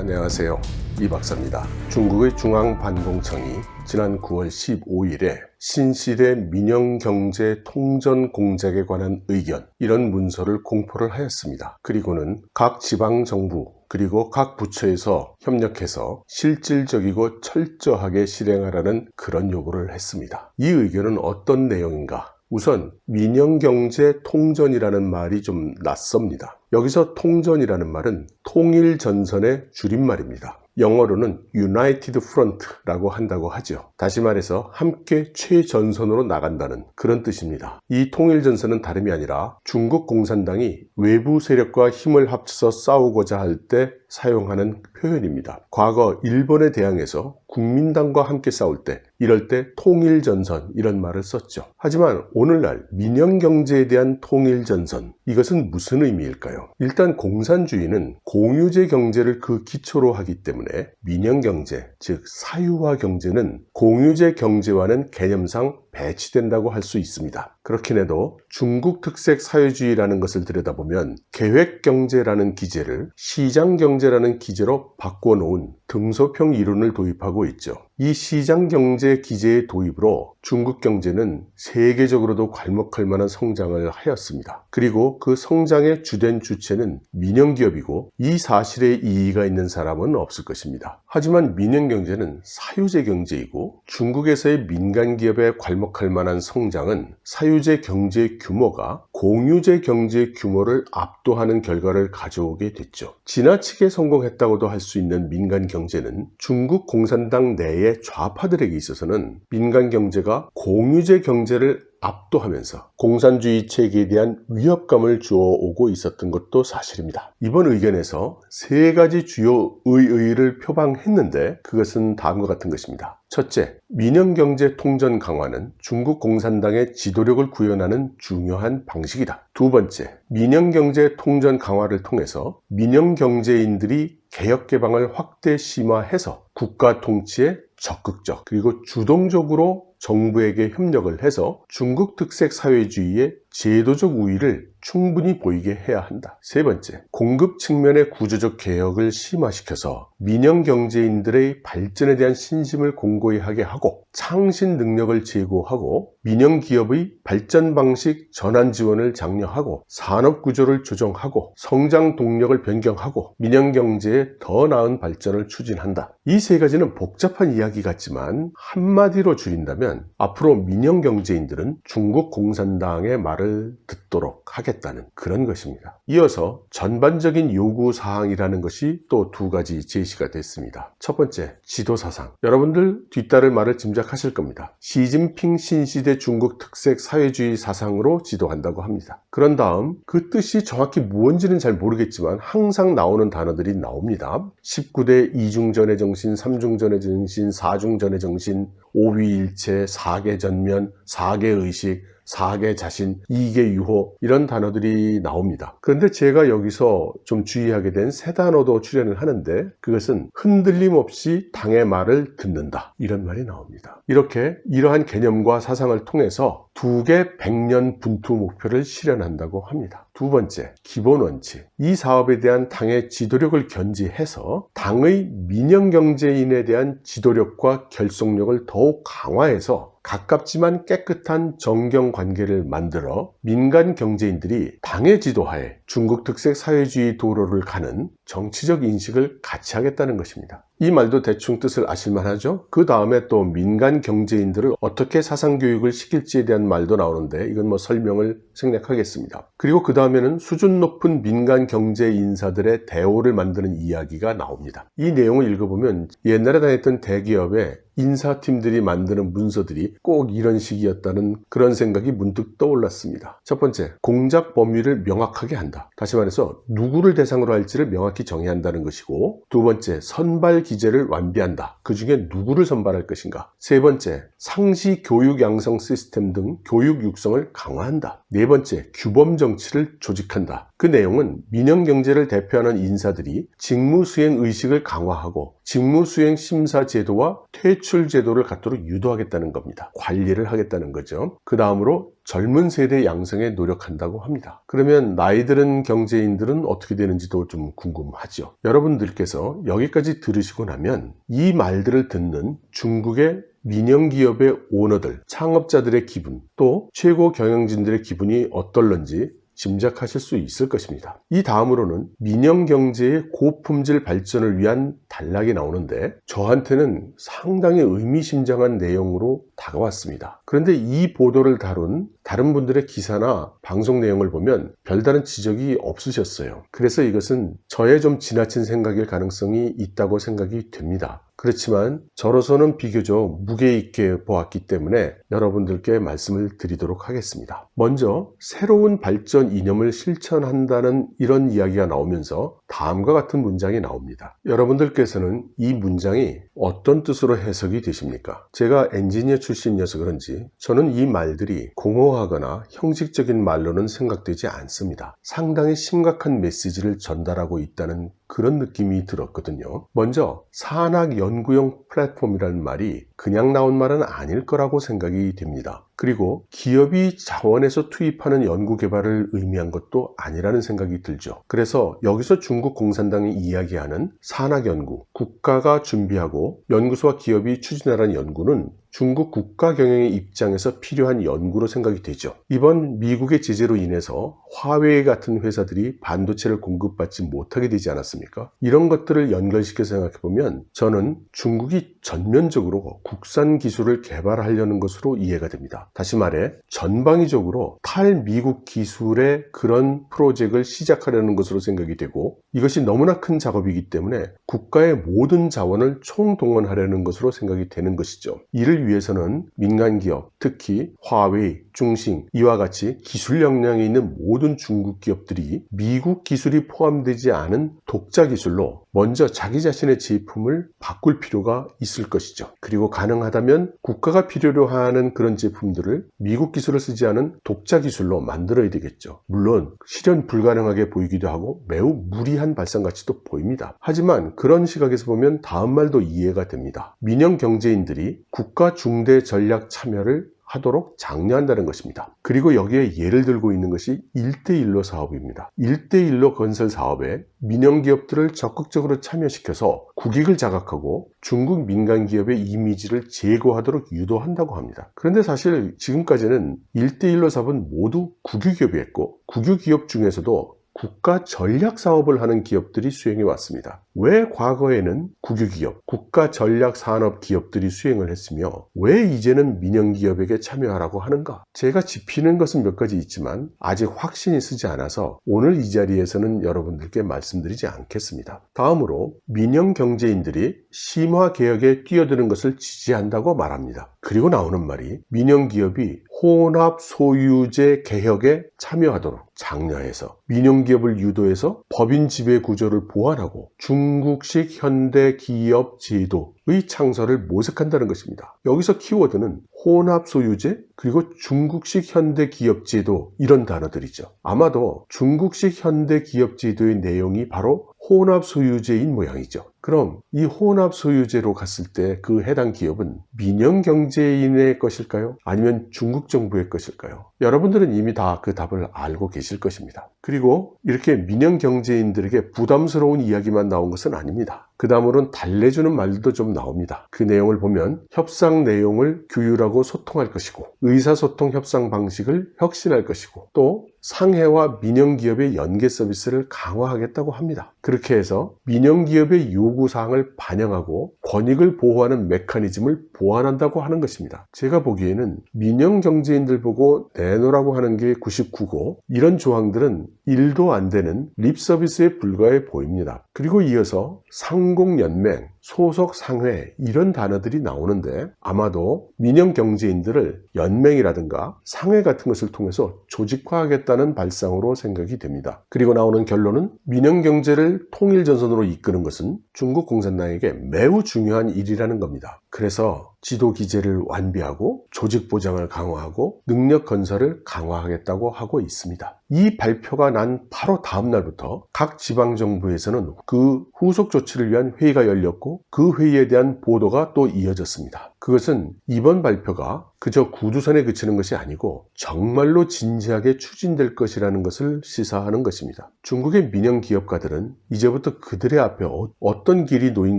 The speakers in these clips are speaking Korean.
안녕하세요. 이 박사입니다. 중국의 중앙반공청이 지난 9월 15일에 신시대 민영경제 통전 공작에 관한 의견, 이런 문서를 공포를 하였습니다. 그리고는 각 지방정부 그리고 각 부처에서 협력해서 실질적이고 철저하게 실행하라는 그런 요구를 했습니다. 이 의견은 어떤 내용인가? 우선 민영경제 통전이라는 말이 좀 낯섭니다. 여기서 통전이라는 말은 통일전선의 줄임말입니다. 영어로는 United Front라고 한다고 하죠. 다시 말해서 함께 최전선으로 나간다는 그런 뜻입니다. 이 통일전선은 다름이 아니라 중국 공산당이 외부 세력과 힘을 합쳐서 싸우고자 할 때 사용하는 표현입니다. 과거 일본에 대항해서 국민당과 함께 싸울 때, 이럴 때 통일전선 이런 말을 썼죠. 하지만 오늘날 민영경제에 대한 통일전선, 이것은 무슨 의미일까요? 일단 공산주의는 공유제 경제를 그 기초로 하기 때문에 민영경제, 즉 사유화 경제는 공유제 경제와는 개념상 배치된다고 할 수 있습니다. 그렇긴 해도 중국 특색 사회주의라는 것을 들여다보면 계획경제라는 기제를 시장경제라는 기제로 바꿔놓은 등소평 이론을 도입하고 있죠. 이 시장경제 기제의 도입으로 중국 경제는 세계적으로도 괄목할 만한 성장을 하였습니다. 그리고 그 성장의 주된 주체는 민영기업이고 이 사실에 이의가 있는 사람은 없을 것입니다. 하지만 민영경제는 사유제 경제이고 중국에서의 민간기업에 괄목할 만한 성장은 사유제 경제의 규모가 공유제 경제의 규모를 압도하는 결과를 가져오게 됐죠. 지나치게 성공했다고도 할 수 있는 민간경제는 중국 공산당 내의 좌파들에게 있어서는 민간경제가 공유제 경제를 압도하면서 공산주의 체계에 대한 위협감을 주어오고 있었던 것도 사실입니다. 이번 의견에서 세 가지 주요 의의를 표방했는데 그것은 다음과 같은 것입니다. 첫째, 민영경제 통전 강화는 중국 공산당의 지도력을 구현하는 중요한 방식이다. 두 번째, 민영경제 통전 강화를 통해서 민영경제인들이 개혁개방을 확대 심화해서 국가 통치에 적극적 그리고 주동적으로 정부에게 협력을 해서 중국 특색 사회주의의 제도적 우위를 충분히 보이게 해야 한다. 세 번째, 공급 측면의 구조적 개혁을 심화시켜서 민영경제인들의 발전에 대한 신심을 공고히 하게 하고 창신 능력을 제고하고 민영기업의 발전 방식 전환 지원을 장려하고 산업구조를 조정하고 성장 동력을 변경하고 민영경제의 더 나은 발전을 추진한다. 이 세 가지는 복잡한 이야기 같지만 한마디로 줄인다면 앞으로 민영경제인들은 중국 공산당의 말을 듣도록 하겠다는 그런 것입니다. 이어서 전반적인 요구사항이라는 것이 또 두 가지 제시가 됐습니다. 첫 번째, 지도사상. 여러분들 뒤따를 말을 짐작하실 겁니다. 시진핑 신시대 중국 특색 사회주의 사상으로 지도한다고 합니다. 그런 다음 그 뜻이 정확히 무언지는 잘 모르겠지만 항상 나오는 단어들이 나옵니다. 19대 이중전의 정신, 3중전의 정신, 4중전의 정신, 5위일체, 4개전면, 4개의식, 4개 자신, 2개 유호, 이런 단어들이 나옵니다. 그런데 제가 여기서 좀 주의하게 된 세 단어도 출연을 하는데 그것은 흔들림 없이 당의 말을 듣는다, 이런 말이 나옵니다. 이렇게 이러한 개념과 사상을 통해서 두 개 100년 분투 목표를 실현한다고 합니다. 두 번째, 기본 원칙. 이 사업에 대한 당의 지도력을 견지해서 당의 민영경제인에 대한 지도력과 결속력을 더욱 강화해서 가깝지만 깨끗한 정경 관계를 만들어 민간 경제인들이 당의 지도하에 중국 특색 사회주의 도로를 가는 정치적 인식을 같이 하겠다는 것입니다. 이 말도 대충 뜻을 아실만 하죠? 그 다음에 또 민간 경제인들을 어떻게 사상교육을 시킬지에 대한 말도 나오는데 이건 설명을 생략하겠습니다. 그리고 그 다음에는 수준 높은 민간 경제 인사들의 대오를 만드는 이야기가 나옵니다. 이 내용을 읽어보면 옛날에 다녔던 대기업의 인사팀들이 만드는 문서들이 꼭 이런 식이었다는 그런 생각이 문득 떠올랐습니다. 첫 번째, 공작 범위를 명확하게 한다. 다시 말해서 누구를 대상으로 할지를 명확히 정해야 한다는 것이고, 두 번째, 선발 기제를 완비한다. 그 중에 누구를 선발할 것인가. 세 번째, 상시 교육 양성 시스템 등 교육 육성을 강화한다. 네 번째, 규범 정치를 조직한다. 그 내용은 민영경제를 대표하는 인사들이 직무수행 의식을 강화하고 직무수행 심사 제도와 퇴출 대출 제도를 갖도록 유도하겠다는 겁니다. 관리를 하겠다는 거죠. 그 다음으로 젊은 세대 양성에 노력한다고 합니다. 그러면 나이 들은 경제인들은 어떻게 되는지도 좀 궁금하죠. 여러분들께서 여기까지 들으시고 나면 이 말들을 듣는 중국의 민영기업의 오너들, 창업자들의 기분, 또 최고 경영진들의 기분이 어떨런지 짐작하실 수 있을 것입니다. 이 다음으로는 민영경제의 고품질 발전을 위한 단락이 나오는데 저한테는 상당히 의미심장한 내용으로 다가왔습니다. 그런데 이 보도를 다룬 다른 분들의 기사나 방송 내용을 보면 별다른 지적이 없으셨어요. 그래서 이것은 저의 좀 지나친 생각일 가능성이 있다고 생각이 됩니다. 그렇지만 저로서는 비교적 무게 있게 보았기 때문에 여러분들께 말씀을 드리도록 하겠습니다. 먼저 새로운 발전 이념을 실천한다는 이런 이야기가 나오면서 다음과 같은 문장이 나옵니다. 여러분들께서는 이 문장이 어떤 뜻으로 해석이 되십니까? 제가 엔지니어 출신이어서 그런지 저는 이 말들이 공허하거나 형식적인 말로는 생각되지 않습니다. 상당히 심각한 메시지를 전달하고 있다는 그런 느낌이 들었거든요. 먼저 산학연구용 플랫폼이라는 말이 그냥 나온 말은 아닐 거라고 생각이 됩니다. 그리고 기업이 자원에서 투입하는 연구개발을 의미한 것도 아니라는 생각이 들죠. 그래서 여기서 중국 공산당이 이야기하는 산학연구, 국가가 준비하고 연구소와 기업이 추진하라는 연구는 중국 국가 경영의 입장에서 필요한 연구로 생각이 되죠. 이번 미국의 제재로 인해서 화웨이 같은 회사들이 반도체를 공급받지 못하게 되지 않았습니까? 이런 것들을 연결시켜 생각해보면 저는 중국이 전면적으로 국산 기술을 개발하려는 것으로 이해가 됩니다. 다시 말해 전방위적으로 탈미국 기술의 그런 프로젝트를 시작하려는 것으로 생각이 되고 이것이 너무나 큰 작업이기 때문에 국가의 모든 자원을 총동원하려는 것으로 생각이 되는 것이죠. 이를 위해서는 민간기업, 특히 화웨이, 중싱 이와 같이 기술 역량이 있는 모든 중국 기업들이 미국 기술이 포함되지 않은 독자 기술로 먼저 자기 자신의 제품을 바꿀 필요가 있을 것이죠. 그리고 가능하다면 국가가 필요로 하는 그런 제품들을 미국 기술을 쓰지 않은 독자 기술로 만들어야 되겠죠. 물론 실현 불가능하게 보이기도 하고 매우 무리한 발상같이도 보입니다. 하지만 그런 시각에서 보면 다음 말도 이해가 됩니다. 민영 경제인들이 국가 중대 전략 참여를 하도록 장려한다는 것입니다. 그리고 여기에 예를 들고 있는 것이 1대1로 사업입니다. 1대1로 건설 사업에 민영기업들을 적극적으로 참여시켜서 국익을 자각하고 중국 민간기업의 이미지를 제고하도록 유도한다고 합니다. 그런데 사실 지금까지는 1대1로 사업은 모두 국유기업이었고 국유기업 중에서도 국가 전략 사업을 하는 기업들이 수행해 왔습니다. 왜 과거에는 국유기업, 국가 전략 산업 기업들이 수행을 했으며 왜 이제는 민영기업에게 참여하라고 하는가? 제가 짚히는 것은 몇 가지 있지만 아직 확신이 서지 않아서 오늘 이 자리에서는 여러분들께 말씀드리지 않겠습니다. 다음으로 민영경제인들이 심화개혁에 뛰어드는 것을 지지한다고 말합니다. 그리고 나오는 말이 민영기업이 혼합소유제 개혁에 참여하도록 장려해서 민영기업을 유도해서 법인 지배 구조를 보완하고 중국식 현대기업 제도의 창설을 모색한다는 것입니다. 여기서 키워드는 혼합소유제 그리고 중국식 현대기업제도 이런 단어들이죠. 아마도 중국식 현대기업제도의 내용이 바로 혼합소유제인 모양이죠. 그럼 이 혼합소유제로 갔을 때 그 해당 기업은 민영경제인의 것일까요? 아니면 중국 정부의 것일까요? 여러분들은 이미 다 그 답을 알고 계실 것입니다. 그리고 이렇게 민영경제인들에게 부담스러운 이야기만 나온 것은 아닙니다. 그 다음으로는 달래주는 말도 좀 나옵니다. 그 내용을 보면 협상 내용을 규율하고 소통할 것이고 의사소통 협상 방식을 혁신할 것이고 또 상해와 민영기업의 연계 서비스를 강화하겠다고 합니다. 그렇게 해서 민영기업의 요구사항을 반영하고 권익을 보호하는 메커니즘을 보완한다고 하는 것입니다. 제가 보기에는 민영경제인들 보고 내놓으라고 하는 게 99고 이런 조항들은 1도 안 되는 립서비스에 불과해 보입니다. 그리고 이어서 상공연맹, 소속상회 이런 단어들이 나오는데 아마도 민영경제인들을 연맹이라든가 상회 같은 것을 통해서 조직화하겠다는 발상으로 생각이 됩니다. 그리고 나오는 결론은 민영경제를 통일전선으로 이끄는 것은 중국 공산당에게 매우 중요한 일이라는 겁니다. 그래서 지도 기제를 완비하고 조직 보장을 강화하고 능력 건설을 강화하겠다고 하고 있습니다. 이 발표가 난 바로 다음 날부터 각 지방정부에서는 그 후속 조치를 위한 회의가 열렸고 그 회의에 대한 보도가 또 이어졌습니다. 그것은 이번 발표가 그저 구두선에 그치는 것이 아니고 정말로 진지하게 추진될 것이라는 것을 시사하는 것입니다. 중국의 민영 기업가들은 이제부터 그들의 앞에 어떤 길이 놓인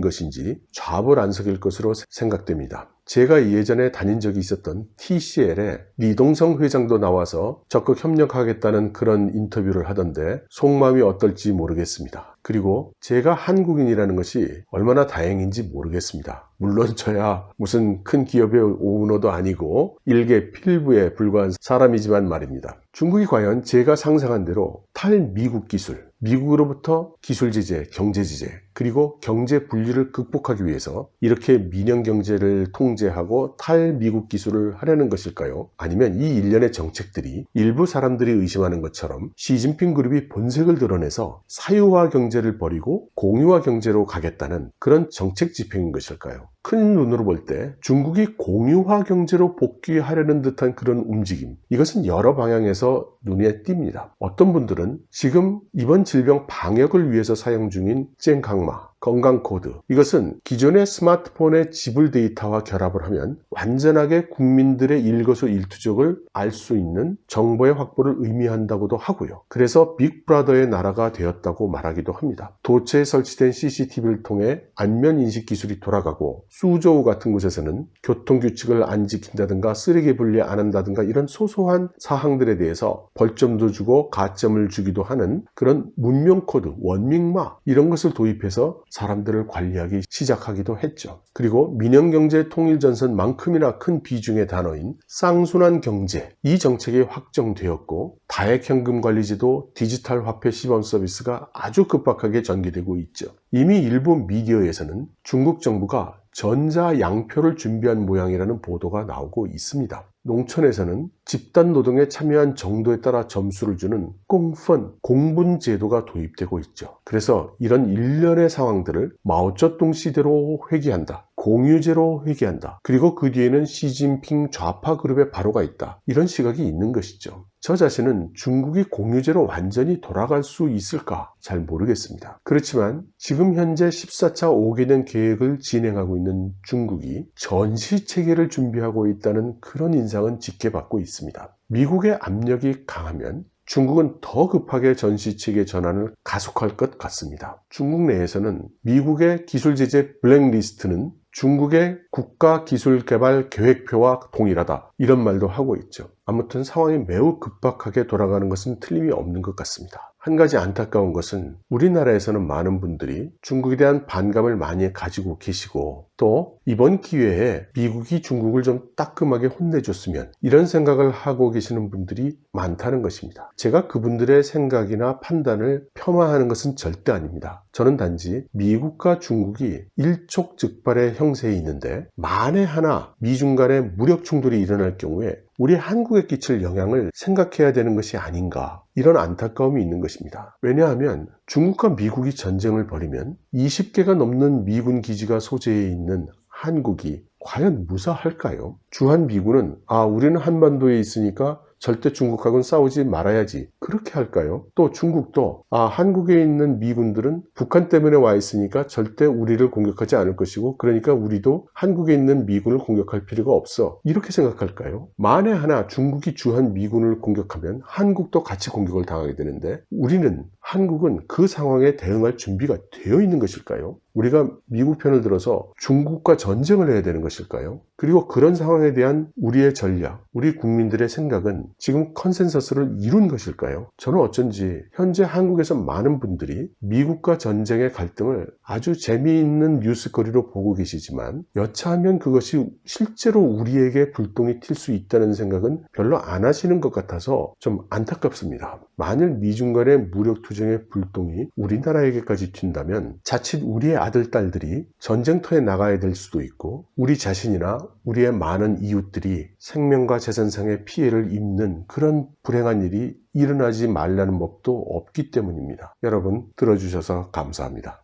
것인지 좌불안석일 것으로 생각됩니다. 제가 예전에 다닌 적이 있었던 TCL에 리동성 회장도 나와서 적극 협력하겠다는 그런 인터뷰를 하던데 속마음이 어떨지 모르겠습니다. 그리고 제가 한국인이라는 것이 얼마나 다행인지 모르겠습니다. 물론 저야 무슨 큰 기업의 오너도 아니고 일개 필부에 불과한 사람이지만 말입니다. 중국이 과연 제가 상상한 대로 탈미국 기술, 미국으로부터 기술 제재, 경제 제재, 그리고 경제 분리를 극복하기 위해서 이렇게 민영 경제를 통제하고 탈미국 기술을 하려는 것일까요? 아니면 이 일련의 정책들이 일부 사람들이 의심하는 것처럼 시진핑 그룹이 본색을 드러내서 사유화 경제를 버리고 공유화 경제로 가겠다는 그런 정책 집행인 것일까요? 큰 눈으로 볼 때 중국이 공유화 경제로 복귀하려는 듯한 그런 움직임, 이것은 여러 방향에서 눈에 띕니다. 어떤 분들은 지금 이번 질병 방역을 위해서 사용 중인 쨍강마, 건강코드, 이것은 기존의 스마트폰의 지불 데이터와 결합을 하면 완전하게 국민들의 일거수일투족을 알 수 있는 정보의 확보를 의미한다고도 하고요. 그래서 빅브라더의 나라가 되었다고 말하기도 합니다. 도처에 설치된 CCTV를 통해 안면 인식 기술이 돌아가고 수저우 같은 곳에서는 교통규칙을 안 지킨다든가 쓰레기 분리 안 한다든가 이런 소소한 사항들에 대해서 벌점도 주고 가점을 주기도 하는 그런 문명코드, 원밍마 이런 것을 도입해서 사람들을 관리하기 시작하기도 했죠. 그리고 민영경제 통일전선만큼이나 큰 비중의 단어인 쌍순환 경제, 이 정책이 확정되었고 다액현금관리제도, 디지털 화폐 시범 서비스가 아주 급박하게 전개되고 있죠. 이미 일부 미디어에서는 중국 정부가 전자 양표를 준비한 모양이라는 보도가 나오고 있습니다. 농촌에서는 집단 노동에 참여한 정도에 따라 점수를 주는 꽁펀, 공분 제도가 도입되고 있죠. 그래서 이런 일련의 상황들을 마오쩌둥 시대로 회귀한다, 공유제로 회귀한다, 그리고 그 뒤에는 시진핑 좌파 그룹의 바로가 있다, 이런 시각이 있는 것이죠. 저 자신은 중국이 공유제로 완전히 돌아갈 수 있을까 잘 모르겠습니다. 그렇지만 지금 현재 14차 5개년 계획을 진행하고 있는 중국이 전시체계를 준비하고 있다는 그런 인상은 짙게 받고 있습니다. 미국의 압력이 강하면 중국은 더 급하게 전시체계 전환을 가속할 것 같습니다. 중국 내에서는 미국의 기술제재 블랙리스트는 중국의 국가기술개발 계획표와 동일하다, 이런 말도 하고 있죠. 아무튼 상황이 매우 급박하게 돌아가는 것은 틀림이 없는 것 같습니다. 한 가지 안타까운 것은 우리나라에서는 많은 분들이 중국에 대한 반감을 많이 가지고 계시고 또 이번 기회에 미국이 중국을 좀 따끔하게 혼내줬으면 이런 생각을 하고 계시는 분들이 많다는 것입니다. 제가 그분들의 생각이나 판단을 폄하하는 것은 절대 아닙니다. 저는 단지 미국과 중국이 일촉즉발의 형세에 있는데 만에 하나 미중 간의 무력 충돌이 일어날 경우에 우리 한국에 끼칠 영향을 생각해야 되는 것이 아닌가, 이런 안타까움이 있는 것입니다. 왜냐하면 중국과 미국이 전쟁을 벌이면 20개가 넘는 미군 기지가 소재해 있는 한국이 과연 무사할까요? 주한미군은 우리는 한반도에 있으니까 절대 중국하고는 싸우지 말아야지, 그렇게 할까요? 또 중국도 한국에 있는 미군들은 북한 때문에 와 있으니까 절대 우리를 공격하지 않을 것이고 그러니까 우리도 한국에 있는 미군을 공격할 필요가 없어, 이렇게 생각할까요? 만에 하나 중국이 주한미군을 공격하면 한국도 같이 공격을 당하게 되는데 우리는, 한국은 그 상황에 대응할 준비가 되어 있는 것일까요? 우리가 미국 편을 들어서 중국과 전쟁을 해야 되는 것일까요? 그리고 그런 상황에 대한 우리의 전략, 우리 국민들의 생각은 지금 컨센서스를 이룬 것일까요? 저는 어쩐지 현재 한국에서 많은 분들이 미국과 전쟁의 갈등을 아주 재미있는 뉴스거리로 보고 계시지만 여차하면 그것이 실제로 우리에게 불똥이 튈 수 있다는 생각은 별로 안 하시는 것 같아서 좀 안타깝습니다. 만일 미중 간의 무력투쟁의 불똥이 우리나라에게까지 튄다면 자칫 우리의 아들, 딸들이 전쟁터에 나가야 될 수도 있고 우리 자신이나 우리의 많은 이웃들이 생명과 재산상의 피해를 입는 그런 불행한 일이 일어나지 말라는 법도 없기 때문입니다. 여러분 들어주셔서 감사합니다.